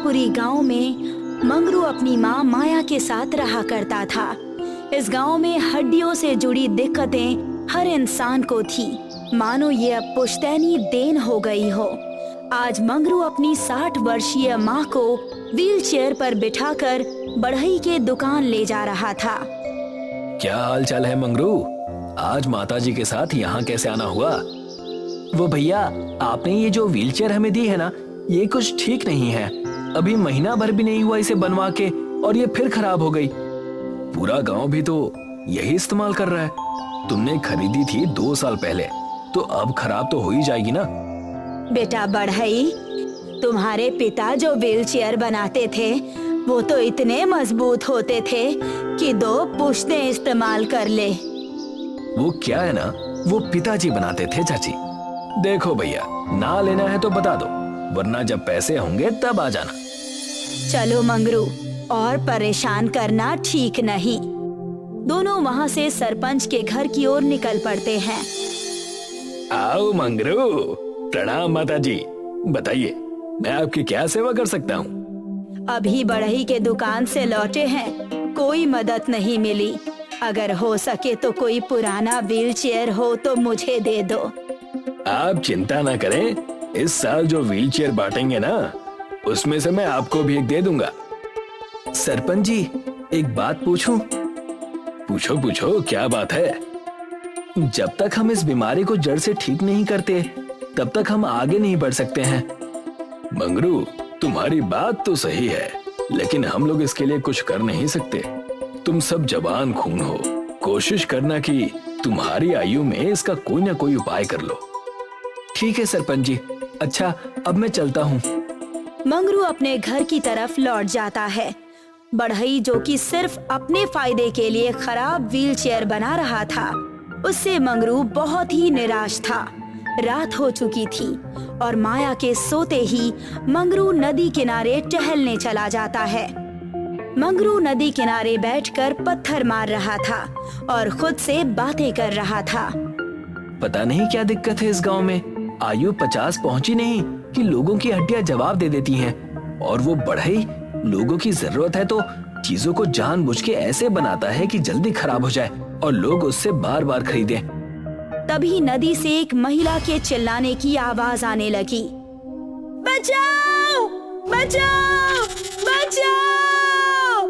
जौनपुरी गांव में मंगरू अपनी माँ माया के साथ रहा करता था। इस गांव में हड्डियों से जुड़ी दिक्कतें हर इंसान को थी, मानो ये अब पुश्तैनी देन हो गई हो। आज मंगरू अपनी 60 वर्षीय माँ को व्हील चेयर पर बिठाकर बढ़ई के दुकान ले जा रहा था। क्या हाल चाल है मंगरू? आज माताजी के साथ यहाँ कैसे आना हुआ? वो भैया, आपने ये जो व्हील चेयर हमें दी है ना, ये कुछ ठीक नहीं है। अभी महीना भर भी नहीं हुआ इसे बनवा के और ये फिर खराब हो गई। पूरा गांव भी तो यही इस्तेमाल कर रहा है। तुमने खरीदी थी 2 साल पहले, तो अब खराब तो हो ही जाएगी ना। बेटा बढ़ई, तुम्हारे पिता जो व्हील चेयर बनाते थे वो तो इतने मजबूत होते थे कि 2 पुश्तें इस्तेमाल कर ले। वो क्या है ना, वो पिताजी बनाते थे चाची। देखो भैया, ना लेना है तो बता दो, वरना जब पैसे होंगे तब आ जाना। चलो मंगरू, और परेशान करना ठीक नहीं। दोनों वहाँ से सरपंच के घर की ओर निकल पड़ते हैं। आओ मंगरू, प्रणाम माताजी। बताइए, मैं आपकी क्या सेवा कर सकता हूँ? अभी बढ़ई के दुकान से लौटे हैं, कोई मदद नहीं मिली। अगर हो सके तो कोई पुराना व्हील चेयर हो तो मुझे दे दो। आप चिंता ना करें, इस साल जो व्हील चेयर बांटेंगे ना, उसमें से मैं आपको भी एक दे दूंगा। सरपंच जी, एक बात पूछूं? पूछो पूछो, क्या बात है? जब तक हम इस बीमारी को जड़ से ठीक नहीं करते, तब तक हम आगे नहीं बढ़ सकते हैं। मंगरू, तुम्हारी बात तो सही है, लेकिन हम लोग इसके लिए कुछ कर नहीं सकते। तुम सब जवान खून हो, कोशिश करना कि तुम्हारी आयु में इसका कोई ना कोई उपाय कर लो। ठीक है सरपंच जी, अच्छा अब मैं चलता हूँ। मंगरू अपने घर की तरफ लौट जाता है। बढ़ई, जो कि सिर्फ अपने फायदे के लिए खराब व्हील चेयर बना रहा था, उससे मंगरू बहुत ही निराश था। रात हो चुकी थी और माया के सोते ही मंगरू नदी किनारे टहलने चला जाता है। मंगरू नदी किनारे बैठकर पत्थर मार रहा था और खुद से बातें कर रहा था। पता नहीं क्या दिक्कत है इस गांव में, आयु 50 पहुंची नहीं कि लोगों की हड्डियां जवाब दे देती हैं। और वो बढ़ई, लोगों की जरूरत है तो चीजों को जानबूझ के ऐसे बनाता है कि जल्दी खराब हो जाए और लोग उससे बार बार खरीदें। तभी नदी से एक महिला के चिल्लाने की आवाज आने लगी। बचाओ! बचाओ! बचाओ!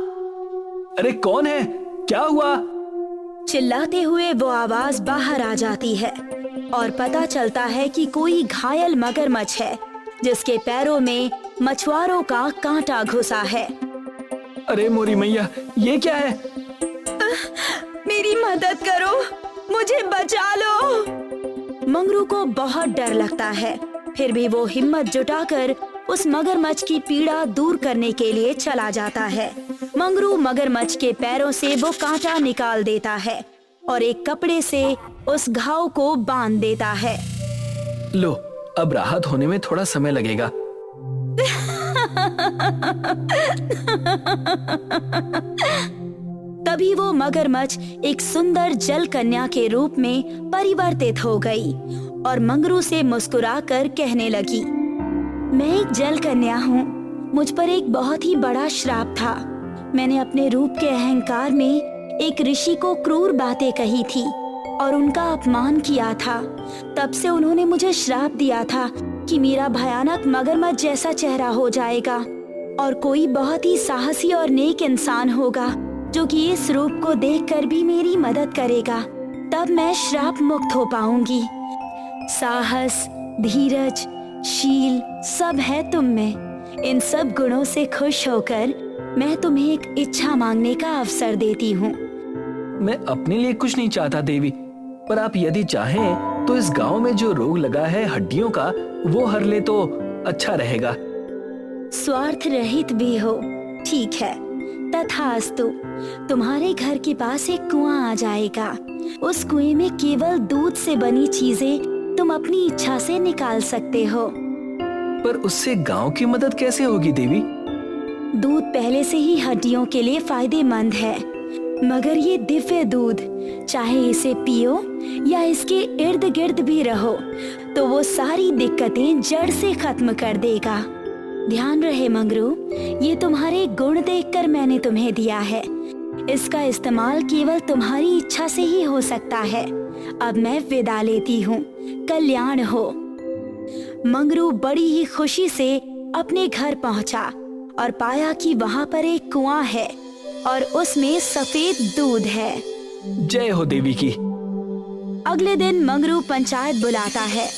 अरे कौन है? क्या हुआ? चिल्लाते हुए वो आवाज बाहर आ जाती है और पता चलता है कि कोई घायल मगरमच्छ है, जिसके पैरों में मछुआरों का कांटा घुसा है। अरे मोरी मैया, ये क्या है? मेरी मदद करो, मुझे बचा लो। मंगरू को बहुत डर लगता है, फिर भी वो हिम्मत जुटाकर उस मगरमच्छ की पीड़ा दूर करने के लिए चला जाता है। मंगरू मगरमच्छ के पैरों से वो कांटा निकाल देता है और एक कपड़े से उस घाव को बांध देता है। लो, अब राहत होने में थोड़ा समय लगेगा। तभी वो मगरमच्छ एक सुंदर जल कन्या के रूप में परिवर्तित हो गई और मंगरू से मुस्कुराकर कहने लगी, मैं एक जल कन्या हूँ। मुझ पर एक बहुत ही बड़ा श्राप था। मैंने अपने रूप के अहंकार में एक ऋषि को क्रूर बातें कही थी और उनका अपमान किया था। तब से उन्होंने मुझे श्राप दिया था कि मेरा भयानक मगरमच्छ जैसा चेहरा हो जाएगा और कोई बहुत ही साहसी और नेक इंसान होगा जो कि इस रूप को देखकर भी मेरी मदद करेगा। तब मैं श्राप मुक्त हो पाऊंगी। साहस, धीरज, शील सब है तुम में। इन सब गुणों से खुश होकर मैं तुम्हें एक इच्छा मांगने का अवसर देती हूँ। मैं अपने लिए कुछ नहीं चाहता देवी, पर आप यदि चाहें तो इस गांव में जो रोग लगा है हड्डियों का, वो हर ले तो अच्छा रहेगा। स्वार्थ रहित भी हो, ठीक है, तथास्तु। तुम्हारे घर के पास एक कुआं आ जाएगा। उस कुएं में केवल दूध से बनी चीजें तुम अपनी इच्छा से निकाल सकते हो। पर उससे गांव की मदद कैसे होगी देवी? दूध पहले से ही हड्डियों के लिए फायदेमंद है, मगर ये दिव्य दूध, चाहे इसे पियो या इसके इर्द गिर्द भी रहो, तो वो सारी दिक्कतें जड़ से खत्म कर देगा। ध्यान रहे मंगरू, ये तुम्हारे गुण देखकर मैंने तुम्हें दिया है। इसका इस्तेमाल केवल तुम्हारी इच्छा से ही हो सकता है। अब मैं विदा लेती हूँ। कल्याण हो। मंगरू बड़ी ही खुशी से अपने घर पहुँचा और पाया कि वहाँ पर एक कुआं है और उसमें सफेद दूध है। जय हो देवी की। अगले दिन मंगरू पंचायत बुलाता है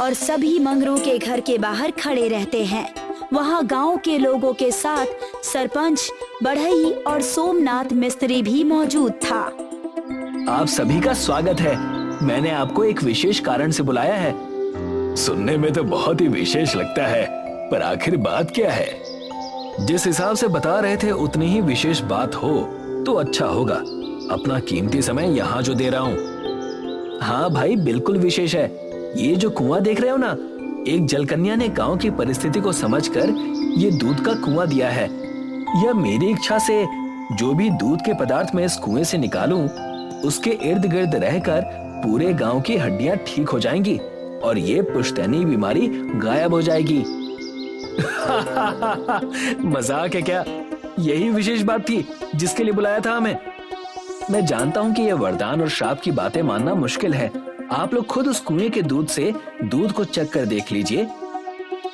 और सभी मंगरू के घर के बाहर खड़े रहते हैं। वहाँ गांव के लोगों के साथ सरपंच, बढ़ई और सोमनाथ मिस्त्री भी मौजूद था। आप सभी का स्वागत है। मैंने आपको एक विशेष कारण से बुलाया है। सुनने में तो बहुत ही विशेष लगता है, पर आखिर बात क्या है? जिस हिसाब से बता रहे थे उतनी ही विशेष बात हो तो अच्छा होगा। अपना कीमती समय यहाँ जो दे रहा हूँ। हाँ भाई, बिल्कुल विशेष है। ये जो कुआं देख रहे हो ना, एक जलकन्या ने गांव की परिस्थिति को समझकर ये दूध का कुआं दिया है। यह मेरी इच्छा से जो भी दूध के पदार्थ मैं इस कुएं से निकालूं, उसके इर्द गिर्द रहकर पूरे गांव की हड्डियां ठीक हो जाएंगी और ये पुश्तैनी बीमारी गायब हो जाएगी। मजाक है क्या? यही विशेष बात थी जिसके लिए बुलाया था हमें। मैं जानता हूँ कि यह वरदान और श्राप की बातें मानना मुश्किल है। आप लोग खुद उस कुएं के दूध से दूध को चख कर देख लीजिए।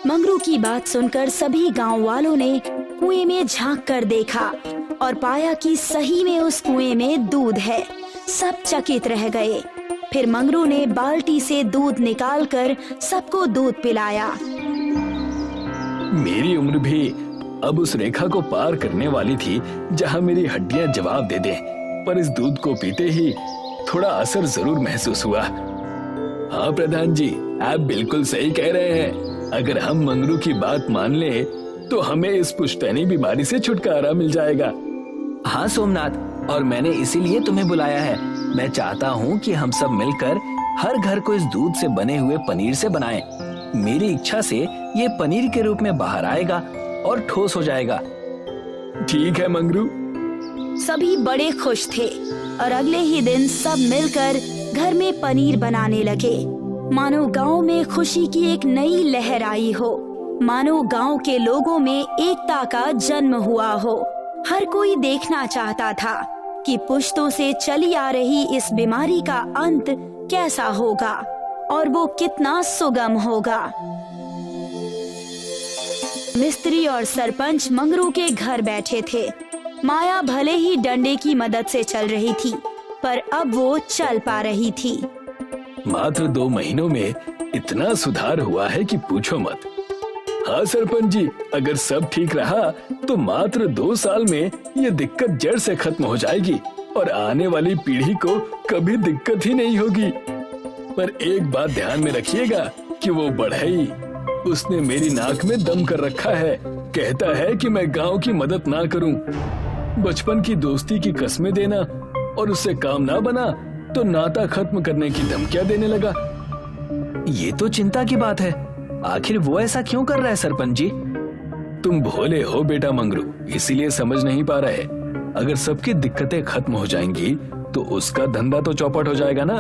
मंगरू की बात सुनकर सभी गांव वालों ने कुएं में झांक कर देखा और पाया कि सही में उस कुएं में दूध है। सब चकित रह गए। फिर मंगरू ने बाल्टी से दूध निकालकर सबको दूध पिलाया। मेरी उम्र भी अब उस रेखा को पार करने वाली थी जहां मेरी हड्डियां जवाब दे दें, पर इस दूध को पीते ही थोड़ा असर जरूर महसूस हुआ। हाँ प्रधान जी, आप बिल्कुल सही कह रहे हैं। अगर हम मंगरू की बात मान लें तो हमें इस पुश्तैनी बीमारी से छुटकारा मिल जाएगा। हाँ सोमनाथ, और मैंने इसीलिए तुम्हें बुलाया है। मैं चाहता हूँ कि हम सब मिलकर हर घर को इस दूध से बने हुए पनीर से बनाएं। मेरी इच्छा से ये पनीर के रूप में बाहर आएगा और ठोस हो जाएगा। ठीक है मंगरू। सभी बड़े खुश थे और अगले ही दिन सब मिलकर घर में पनीर बनाने लगे। मानो गांव में खुशी की एक नई लहर आई हो। मानो गांव के लोगों में एकता का जन्म हुआ हो। हर कोई देखना चाहता था कि पुश्तों से चली आ रही इस बीमारी का अंत कैसा होगा और वो कितना सुगम होगा। मिस्त्री और सरपंच मंगरू के घर बैठे थे। माया भले ही डंडे की मदद से चल रही थी, पर अब वो चल पा रही थी। मात्र 2 महीनों में इतना सुधार हुआ है कि पूछो मत। हाँ सरपंच जी, अगर सब ठीक रहा तो मात्र 2 साल में ये दिक्कत जड़ से खत्म हो जाएगी और आने वाली पीढ़ी को कभी दिक्कत ही नहीं होगी। पर एक बात ध्यान में रखिएगा कि वो बढ़ई, उसने मेरी नाक में दम कर रखा है। कहता है कि मैं गांव की मदद ना करूं। बचपन की दोस्ती की कस्में देना और उससे काम ना बना तो नाता खत्म करने की धमकियां देने लगा। ये तो चिंता की बात है। आखिर वो ऐसा क्यों कर रहा है सरपंच जी? तुम भोले हो बेटा मंगरू, इसीलिए समझ नहीं पा रहे। अगर सबकी दिक्कतें खत्म हो जाएंगी तो उसका धंधा तो चौपट हो जाएगा ना।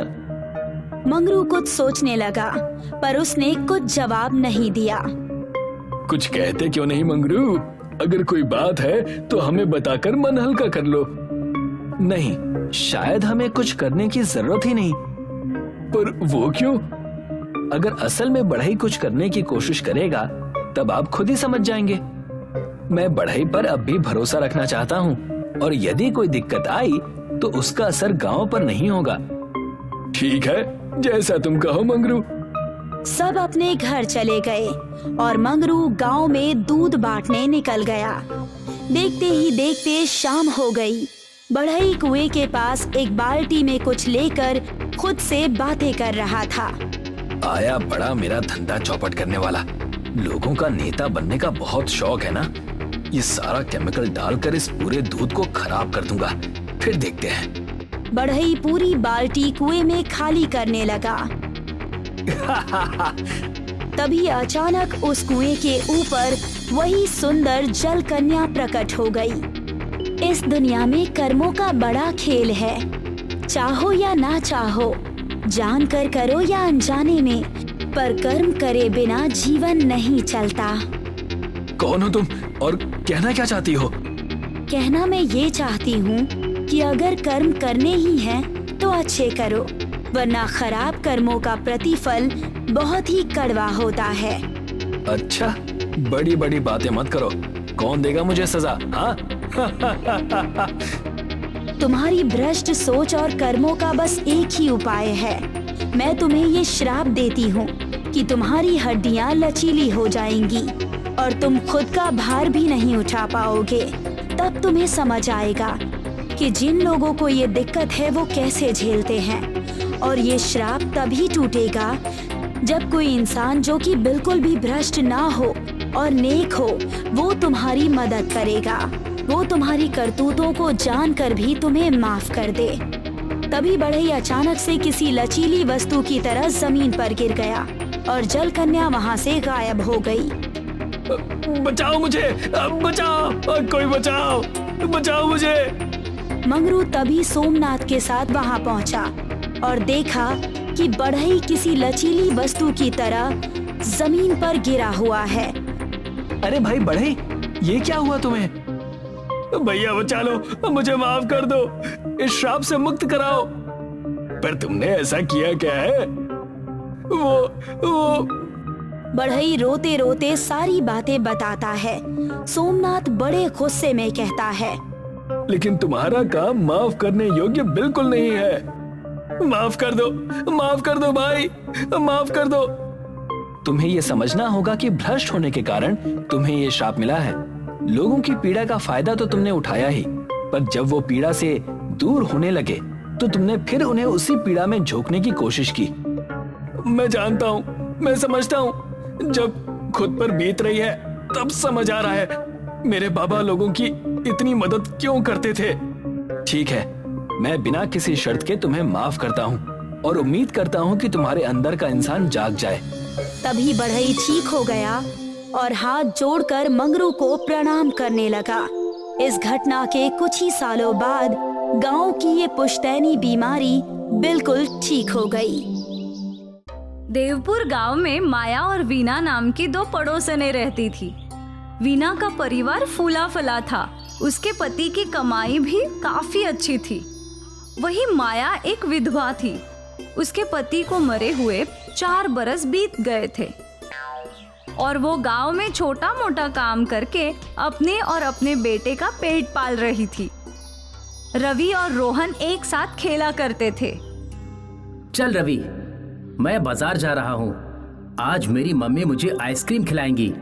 मंगरू कुछ सोचने लगा, पर उसने कुछ जवाब नहीं दिया। कुछ कहते क्यों नहीं मंगरू? अगर कोई बात है तो हमें बताकर मन हल्का कर लो। नहीं, शायद हमें कुछ करने की जरूरत ही नहीं। पर वो क्यों? अगर असल में बढ़ई कुछ करने की कोशिश करेगा तब आप खुद ही समझ जाएंगे। मैं बढ़ई पर अब भी भरोसा रखना चाहता हूँ और यदि कोई दिक्कत आई तो उसका असर गांव पर नहीं होगा। ठीक है, जैसा तुम कहो मंगरू। सब अपने घर चले गए और मंगरू गांव में दूध बांटने निकल गया। देखते ही देखते शाम हो गई। बढ़ई कुएं के पास एक बाल्टी में कुछ लेकर खुद से बातें कर रहा था। आया बड़ा मेरा धंधा चौपट करने वाला। लोगों का नेता बनने का बहुत शौक है ना। ये सारा केमिकल डालकर इस पूरे दूध को खराब कर दूंगा, फिर देखते हैं। बढ़ई पूरी बाल्टी कुएं में खाली करने लगा। तभी अचानक उस कुएं के ऊपर वही सुंदर जल कन्या प्रकट हो गई। इस दुनिया में कर्मों का बड़ा खेल है। चाहो या ना चाहो, जान कर करो या अनजाने में, पर कर्म करे बिना जीवन नहीं चलता। कौन हो तुम और कहना क्या चाहती हो? कहना मैं ये चाहती हूँ कि अगर कर्म करने ही हैं तो अच्छे करो, वरना खराब कर्मों का प्रतिफल बहुत ही कड़वा होता है। अच्छा, बड़ी बड़ी बातें मत करो। कौन देगा मुझे सजा? हाँ? तुम्हारी भ्रष्ट सोच और कर्मों का बस एक ही उपाय है। मैं तुम्हें ये श्राप देती हूँ कि तुम्हारी हड्डियाँ लचीली हो जाएंगी और तुम खुद का भार भी नहीं उठा पाओगे। तब तुम्हें समझ आएगा कि जिन लोगों को ये दिक्कत है वो कैसे झेलते हैं। और ये श्राप तभी टूटेगा जब कोई इंसान जो कि बिल्कुल भी भ्रष्ट ना हो और नेक हो, वो तुम्हारी मदद करेगा। वो तुम्हारी करतूतों को जानकर भी तुम्हें माफ कर दे। तभी बढ़ई अचानक से किसी लचीली वस्तु की तरह जमीन पर गिर गया और जल कन्या वहाँ से गायब हो गई। बचाओ मुझे, बचाओ, कोई बचाओ, बचाओ मुझे। मंगरू तभी सोमनाथ के साथ वहाँ पहुँचा और देखा कि बढ़ई किसी लचीली वस्तु की तरह जमीन पर गिरा हुआ है। अरे भाई बढ़ई, ये क्या हुआ तुम्हें? भैया बचा लो, मुझे माफ कर दो, इस श्राप से मुक्त कराओ। पर तुमने ऐसा किया क्या है? वो बढ़ई रोते रोते सारी बातें बताता है। सोमनाथ बड़े गुस्से में कहता है, लेकिन तुम्हारा काम माफ करने योग्य बिल्कुल नहीं है। माफ कर दो, माफ कर दो भाई, माफ कर दो। तुम्हें यह समझना होगा कि भ्रष्ट होने के कारण तुम्हें ये श्राप मिला है। लोगों की पीड़ा का फायदा तो तुमने उठाया ही, पर जब वो पीड़ा से दूर होने लगे तो तुमने फिर उन्हें उसी पीड़ा में झोंकने की कोशिश की। मैं जानता हूँ, मैं समझता हूँ, जब खुद पर बीत रही है तब समझ आ रहा है मेरे बाबा लोगों की इतनी मदद क्यों करते थे। ठीक है, मैं बिना किसी शर्त के तुम्हें माफ करता हूँ और उम्मीद करता हूँ कि तुम्हारे अंदर का इंसान जाग जाए। तभी बढ़ई ठीक हो गया और हाथ जोड़कर मंगरू को प्रणाम करने लगा। इस घटना के कुछ ही सालों बाद गांव की ये पुश्तैनी बीमारी बिल्कुल ठीक हो गई। देवपुर गांव में माया और वीना नाम की दो पड़ोसनें रहती थी। वीना का परिवार फूला फला था, उसके पति की कमाई भी काफी अच्छी थी। वही माया एक विधवा थी। उसके पति को मरे हुए 4 बरस बीत गए थे और वो गांव में छोटा मोटा काम करके अपने और अपने बेटे का पेट पाल रही थी। रवि और रोहन एक साथ खेला करते थे। चल रवि, मैं बाजार जा रहा हूँ, आज मेरी मम्मी मुझे आइसक्रीम खिलाएंगी।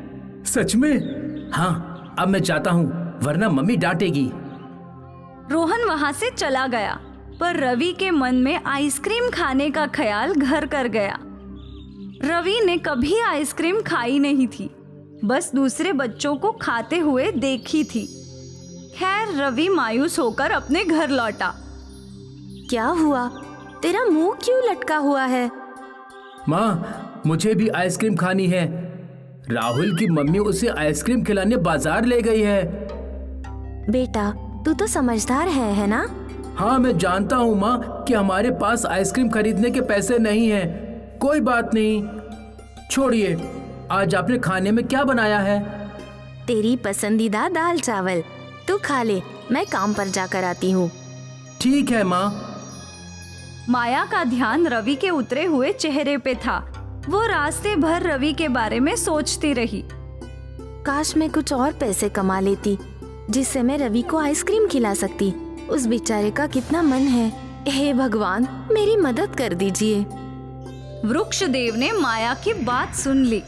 सच में? हाँ, अब मैं जाता हूँ वरना मम्मी डांटेगी। रोहन वहां से चला गया, पर रवि के मन में आइसक्रीम खाने का ख्याल घर कर गया। रवि ने कभी आइसक्रीम खाई नहीं थी, बस दूसरे बच्चों को खाते हुए देखी थी। खैर, रवि मायूस होकर अपने घर लौटा। क्या हुआ? तेरा मुंह क्यों लटका हुआ है? माँ, मुझे भी आइसक्रीम खानी है। राहुल की मम्मी उसे आइसक्रीम खिलाने बाजार ले गई है। बेटा, तू तो समझदार है ना? हाँ, मैं जानता हूँ माँ कि हमारे पास आइसक्रीम खरीदने के पैसे नहीं हैं। कोई बात नहीं, छोड़िए। आज आपने खाने में क्या बनाया है? तेरी पसंदीदा दाल चावल। तू खा ले, मैं काम पर जाकर आती हूँ। ठीक है माँ। माया का ध्यान रवि के उतरे हुए चेहरे पे था। वो रास्ते भर रवि के बारे में सोचती रही। काश मैं कुछ और पैसे कमा लेती जिससे मैं रवि को आइसक्रीम खिला सकती। उस बेचारे का कितना मन है। हे भगवान, मेरी मदद कर दीजिए। वृक्षदेव ने माया की बात सुन ली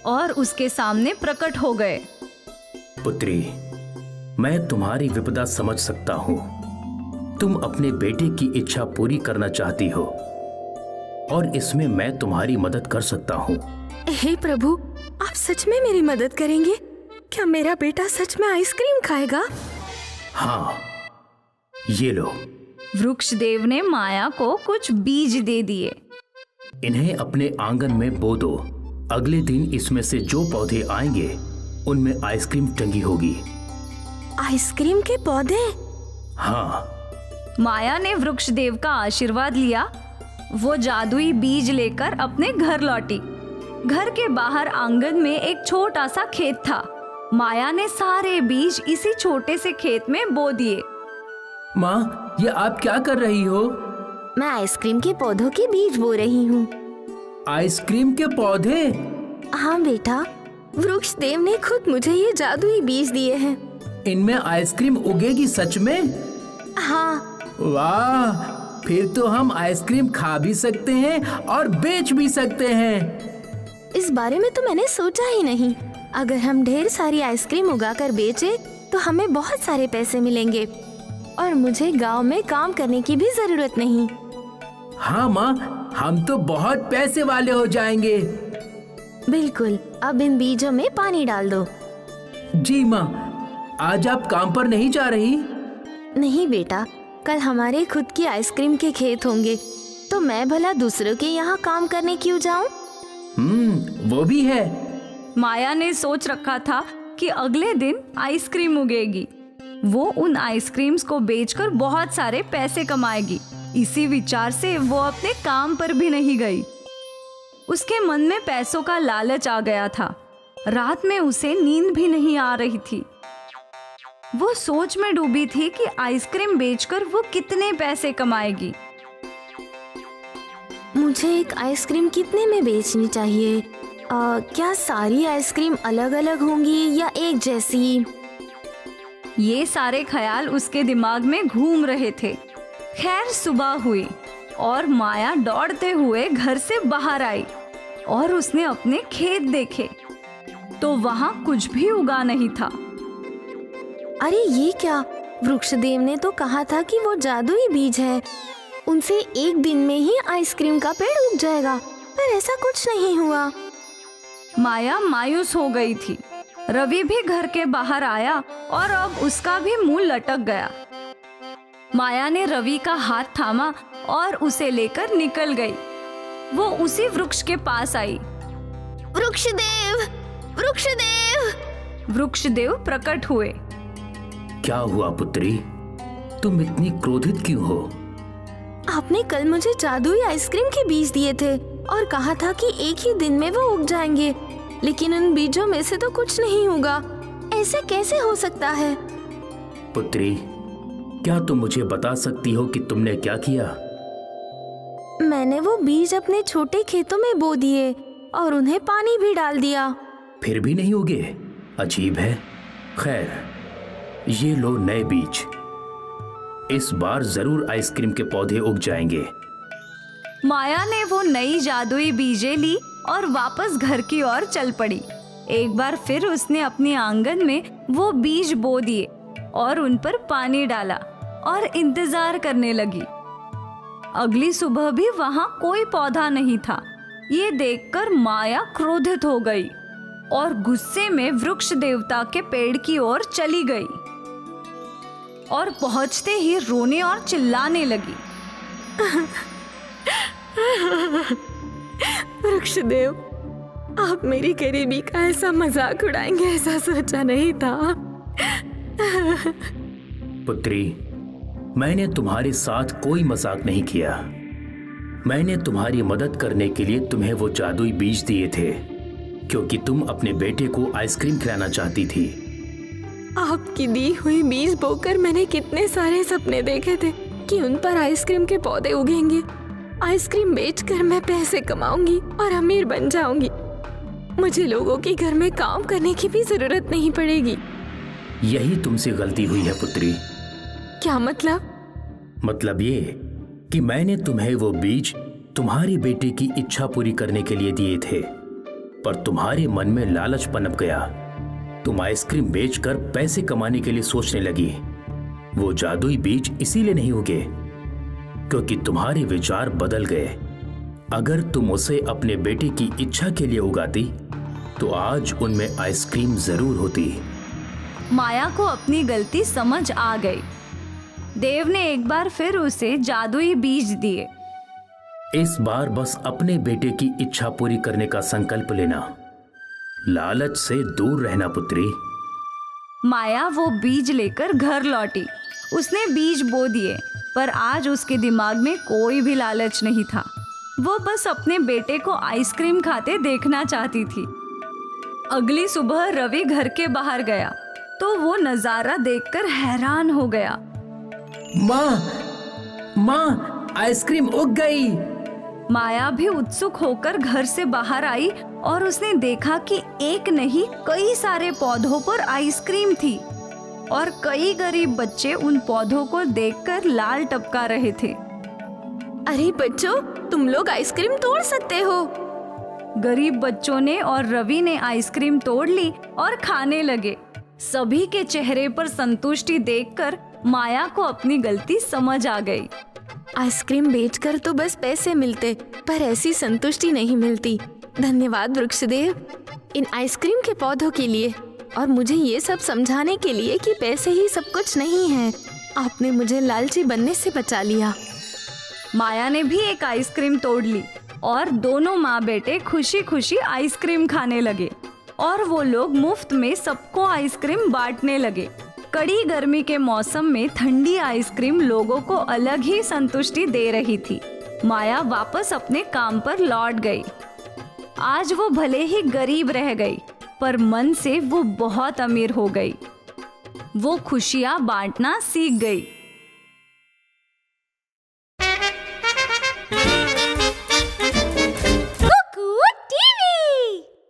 और उसके सामने प्रकट हो गए। पुत्री, मैं तुम्हारी विपदा समझ सकता हूँ। तुम अपने बेटे की इच्छा पूरी करना चाहती हो और इसमें मैं तुम्हारी मदद कर सकता हूँ। हे प्रभु, आप सच में मेरी मदद करेंगे? क्या मेरा बेटा सच में आइसक्रीम खाएगा? हाँ, ये लो। वृक्षदेव ने माया को कुछ बीज दे दिए। इन्हें अपने आंगन में बो दो। अगले दिन इसमें से जो पौधे आएंगे उनमें आइसक्रीम टंगी होगी। आइसक्रीम के पौधे? हाँ। माया ने वृक्षदेव का आशीर्वाद लिया। वो जादुई बीज लेकर अपने घर लौटी। घर के बाहर आंगन में एक छोटा सा खेत था। माया ने सारे बीज इसी छोटे से खेत में बो दिए। माँ, ये आप क्या कर रही हो? मैं आइसक्रीम के पौधों के बीज बो रही हूँ। आइसक्रीम के पौधे? हाँ बेटा, वृक्ष देव ने खुद मुझे ये जादुई बीज दिए हैं। इनमें आइसक्रीम उगेगी सच में? हाँ। वाह, फिर तो हम आइसक्रीम खा भी सकते हैं और बेच भी सकते हैं। इस बारे में तो मैंने सोचा ही नहीं। अगर हम ढेर सारी आइसक्रीम उगाकर बेचे तो हमें बहुत सारे पैसे मिलेंगे और मुझे गांव में काम करने की भी जरूरत नहीं। हाँ माँ, हम तो बहुत पैसे वाले हो जाएंगे। बिल्कुल। अब इन बीजों में पानी डाल दो। जी माँ। आज आप काम पर नहीं जा रही? नहीं बेटा, कल हमारे खुद की आइसक्रीम के खेत होंगे, तो मैं भला दूसरों के यहाँ काम करने क्यों जाऊँ? वो भी है। माया ने सोच रखा था कि अगले दिन आइसक्रीम उगेगी। वो उन आइसक्रीम्स को बेचकर बहुत सारे पैसे कमाएगी। इसी विचार से वो अपने काम पर भी नहीं गई। उसके मन में पैसों का लालच आ गया था। रात में उसे नींद भी नहीं आ रही थी। वो सोच में डूबी थी कि आइसक्रीम बेचकर वो कितने पैसे कमाएगी। मुझे एक आइसक्रीम कितने में बेचनी चाहिए? क्या सारी आइसक्रीम अलग अलग होंगी या एक जैसी? ये सारे ख्याल उसके दिमाग में घूम रहे थे। खैर सुबह हुई और माया दौड़ते हुए घर से बाहर आई और उसने अपने खेत देखे तो वहाँ कुछ भी उगा नहीं था। अरे ये क्या? वृक्षदेव ने तो कहा था कि वो जादुई बीज है, उनसे एक दिन में ही आइसक्रीम का पेड़ उग जाएगा, पर ऐसा कुछ नहीं हुआ। माया मायूस हो गई थी। रवि भी घर के बाहर आया और अब उसका भी मुंह लटक गया। माया ने रवि का हाथ थामा और उसे लेकर निकल गई। वो उसी वृक्ष के पास आई। वृक्षदेव, वृक्षदेव! वृक्षदेव प्रकट हुए। क्या हुआ पुत्री? तुम इतनी क्रोधित क्यों हो? आपने कल मुझे जादुई आइसक्रीम के बीज दिए थे और कहा था कि एक ही दिन में वो उग जाएंगे, लेकिन उन बीजों में से तो कुछ नहीं उगा। ऐसे कैसे हो सकता है? पुत्री, क्या तुम मुझे बता सकती हो कि तुमने क्या किया? मैंने वो बीज अपने छोटे खेतों में बो दिए और उन्हें पानी भी डाल दिया। फिर भी नहीं उगे? अजीब है। खैर, ये लो नए बीज। इस बार जरूर आइसक्रीम के पौधे उग जाएंगे। माया ने वो नई जादुई बीजें ली और वापस घर की ओर चल पड़ी। एक बार फिर उसने अपने आंगन में वो बीज बो दिए और उन पर पानी डाला और इंतजार करने लगी। अगली सुबह भी वहां कोई पौधा नहीं था। ये देखकर माया क्रोधित हो गई और गुस्से में वृक्ष देवता के पेड़ की ओर चली गई और पहुंचते ही रोने और चिल्लाने लगी। वृक्षदेव, आप मेरी गरीबी का ऐसा मजाक उड़ाएंगे ऐसा सोचा नहीं था। पुत्री, मैंने तुम्हारे साथ कोई मजाक नहीं किया। मैंने तुम्हारी मदद करने के लिए तुम्हें वो जादुई बीज दिए थे, क्योंकि तुम अपने बेटे को आइसक्रीम खिलाना चाहती थी। आपकी दी हुई बीज बोकर मैंने कितने सारे सपने देखे थे कि उन पर आइसक्रीम के पौधे उगेंगे। आइसक्रीम बेचकर मैं पैसे कमाऊंगी और अमीर बन जाऊंगी। मुझे लोगों के घर में काम करने की भी जरूरत नहीं पड़ेगी। यही तुमसे गलती हुई है पुत्री। क्या मतलब? मतलब ये कि मैंने तुम्हें वो बीज तुम्हारे बेटे की इच्छा पूरी करने के लिए दिए थे, पर तुम्हारे मन में लालच पनप गया। तुम आइसक्रीम बेचकर पैसे कमाने के लिए सोचने लगी। वो जादुई बीज इसीलिए नहीं उगे क्योंकि तुम्हारे विचार बदल गए। अगर तुम उसे अपने बेटे की इच्छा के लिए उगाती तो आज उनमें आइसक्रीम जरूर होती। माया को अपनी गलती समझ आ गई। देव ने एक बार फिर उसे जादुई बीज दिए। इस बार बस अपने बेटे की इच्छा पूरी करने का संकल्प लेना। लालच से दूर रहना पुत्री। माया वो बीज लेकर घर लौटी। उसने बीज बो दिए, पर आज उसके दिमाग में कोई भी लालच नहीं था। वो बस अपने बेटे को आइसक्रीम खाते देखना चाहती थी। अगली सुबह रवि घर के बाहर गया तो वो नजारा देखकर हैरान हो गया। माँ, आइसक्रीम उग गई। माया भी उत्सुक होकर घर से बाहर आई और उसने देखा कि एक नहीं कई सारे पौधों पर आइसक्रीम थी और कई गरीब बच्चे उन पौधों को देखकर लाल टपका रहे थे। अरे बच्चों, तुम लोग आइसक्रीम तोड़ सकते हो। गरीब बच्चों ने और रवि ने आइसक्रीम तोड़ ली और खाने लगे। सभी के चेहरे पर संतुष्टि देखकर माया को अपनी गलती समझ आ गई। आइसक्रीम बेचकर तो बस पैसे मिलते, पर ऐसी संतुष्टि नहीं मिलती। धन्यवाद वृक्षदेव, इन आइसक्रीम के पौधों के लिए और मुझे ये सब समझाने के लिए कि पैसे ही सब कुछ नहीं है। आपने मुझे लालची बनने से बचा लिया। माया ने भी एक आइसक्रीम तोड़ ली और दोनों माँ बेटे खुशी खुशी आइसक्रीम खाने लगे और वो लोग मुफ्त में सबको आइसक्रीम बांटने लगे। कड़ी गर्मी के मौसम में ठंडी आइसक्रीम लोगों को अलग ही संतुष्टि दे रही थी। माया वापस अपने काम पर लौट गई। आज वो भले ही गरीब रह गई, पर मन से वो बहुत अमीर हो गई। वो खुशियाँ बांटना सीख गई।